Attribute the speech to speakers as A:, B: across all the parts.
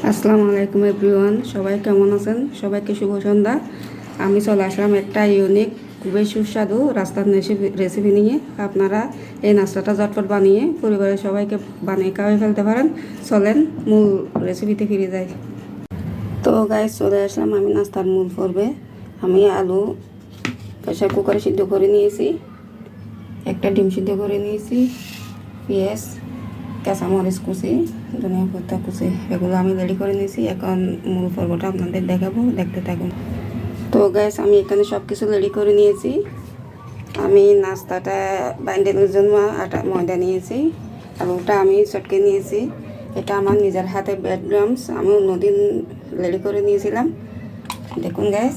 A: আসসালামু আলাইকুম এভরিওয়ান, সবাই কেমন আছেন? সবাইকে শুভ সন্ধ্যা। আমি চলে আসলাম একটা ইউনিক, খুবই সুস্বাদু রাস্তার রেসিপি নিয়ে। আপনারা এই নাস্তাটা ঝটপট বানিয়ে পরিবারের সবাইকে বানিয়ে খাওয়াই ফেলতে পারেন। চলেন মূল রেসিপিতে ফিরে যাই। তো গাইস, চলে আসলাম আমি নাস্তার মূল পর্বে। আমি আলু প্রেসার কুকারে সিদ্ধ করে নিয়েছি, একটা ডিম সিদ্ধ করে নিয়েছি, পেঁয়াজ, কাঁচামরিচ কুচি, ধনিয়া পাতা কুচি, এগুলো আমি রেডি করে নিয়েছি। এখন মূল পর্বটা আপনাদের দেখাবো, দেখতে থাকুন। তো গাইস, আমি এখানে সব কিছু রেডি করে নিয়েছি। আমি নাস্তাটা বাইন্ডেলের জন্য ময়দা নিয়েছি, আলুটা আমি চটকে নিয়েছি। এটা আমার নিজের হাতে ব্রেড ক্রাম্বস, আমি অন্যদিন রেডি করে নিয়েছিলাম। দেখুন গাইস,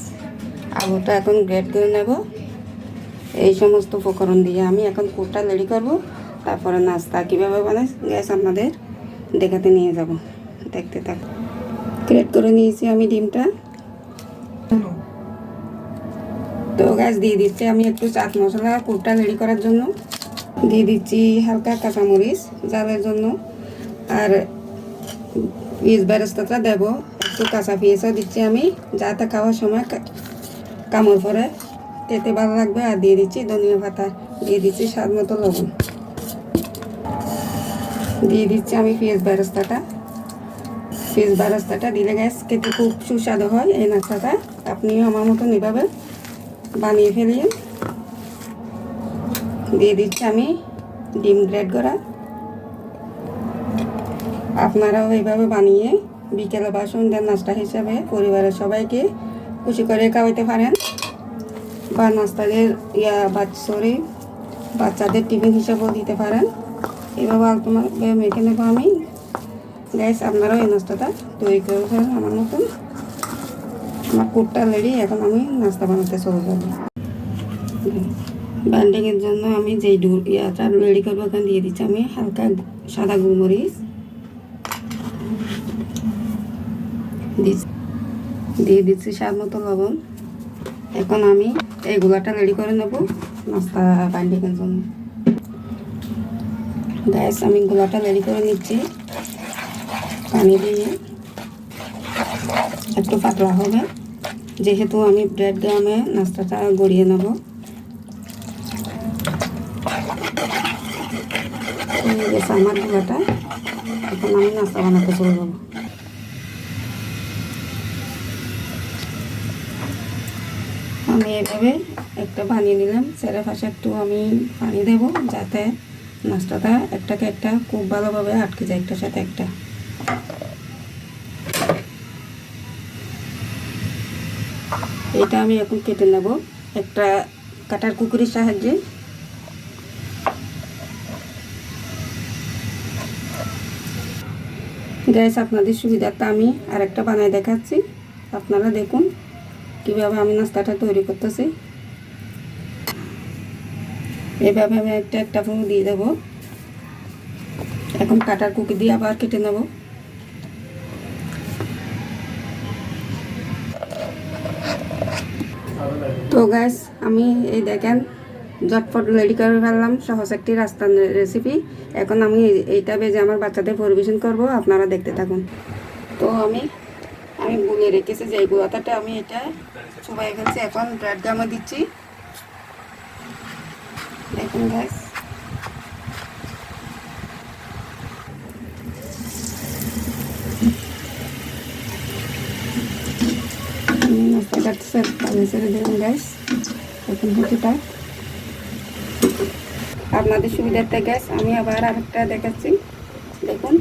A: আলুটা এখন গ্রেড করে নেব। এই সমস্ত উপকরণ দিয়ে আমি এখন পুরটা রেডি করব। তারপরে নাস্তা কীভাবে বানাই গ্যাস আপনাদের দেখাতে নিয়ে যাব, দেখতে থাক। গ্রেট করে নিয়েছি আমি ডিমটা। তো গ্যাস দিয়ে দিচ্ছি আমি একটু চাট মশলা পুরটা রেডি করার জন্য। দিয়ে দিচ্ছি হালকা কাঁচামরিচ ঝালের জন্য, আর পিস বেরেস্তাটা দেবো, একটু কাঁচা পিসও দিচ্ছি আমি, যাতে খাওয়ার সময় কামড় পরে খেতে ভালো লাগবে। আর দিয়ে দিচ্ছি ধনিয়া পাতা, দিয়ে দিচ্ছি স্বাদ মতো লবণ, দিয়ে দিচ্ছি আমি পেঁয়াজ বেরেস্তাটা দিলে গ্যাস খেতে খুব সুস্বাদু হয় এই নাস্তাটা। আপনিও আমার মতন এভাবে বানিয়ে ফেলিয়ে। দিয়ে দিচ্ছি আমি ডিম গ্রেট করা। আপনারাও এইভাবে বানিয়ে বিকেলে বা সন্ধ্যার নাস্তা হিসাবে পরিবারের সবাইকে খুশি করে খাওয়াইতে পারেন, বা নাস্তাদের বাচ্চাদের টিফিন হিসাবেও দিতে পারেন। এভাবে তোমাকে মেখে নেবো আমি। গ্যাস, আপনারাও এই নাস্তাটা তৈরি করে ফেলেন আমার মতন। আমার কুটটা রেডি, এখন আমি নাস্তা বানাতে চলে যাবো। ব্যান্ডিংয়ের জন্য আমি যেই ইয়াটা রেডি করবো, ওখানে দিয়ে দিচ্ছি আমি হালকা সাদা গোলমরিচ, দিয়ে দিচ্ছি স্বাদ মতো লবণ। এখন আমি এই গোলাটা রেডি করে নেব নাস্তা ব্যান্ডিংয়ের জন্য। গ্যাস, আমি গোলাটা রেডি করে নিচ্ছি পানি দিয়ে, একটু পাতলা হবে যেহেতু আমি ব্রেড গ্রামে নাস্তাটা গড়িয়ে নেব। আমার গোলাটা, এখন আমি নাস্তা বানাতে চলে যাব। আমি এভাবে একটা বানিয়ে নিলাম, সেরে পাশে একটু আমি পানি দেব, যাতে নাস্তাটা একটাকে একটা খুব ভালোভাবে আটকে যায় একটার সাথে একটা। এটা আমি এখন কেটে নেব একটা কাটার কুকুরের সাহায্যে। গ্যাস, আপনাদের সুবিধার্থে আমি আরেকটা বানাই দেখাচ্ছি, আপনারা দেখুন কীভাবে আমি নাস্তাটা তৈরি করতেছি। এভাবে আমি একটা পুরো দিয়ে দেবো। এখন কাটার কুকি দিয়ে আবার কেটে নেব। তো গ্যাস, আমি এই দেখেন ঝটপট রেডি করে ফেললাম সহজ একটি রাস্তার রেসিপি। এখন আমি এইটা ভেজে আমার বাচ্চাদের পরিবেশন করব, আপনারা দেখতে থাকুন। তো আমি গুলে রেখেছি যে এই গুঁড়াটাটা আমি এটা সবাই ফেলছি। এখন ব্রেড গামে দিচ্ছি, দেখুন গ্যাস। নাস্তাটা ছেড়ে দেবেন গ্যাস। এখন কিছুটা আপনাদের সুবিধার্থে গ্যাস আমি আবার আরেকটা দেখাচ্ছি, দেখুন।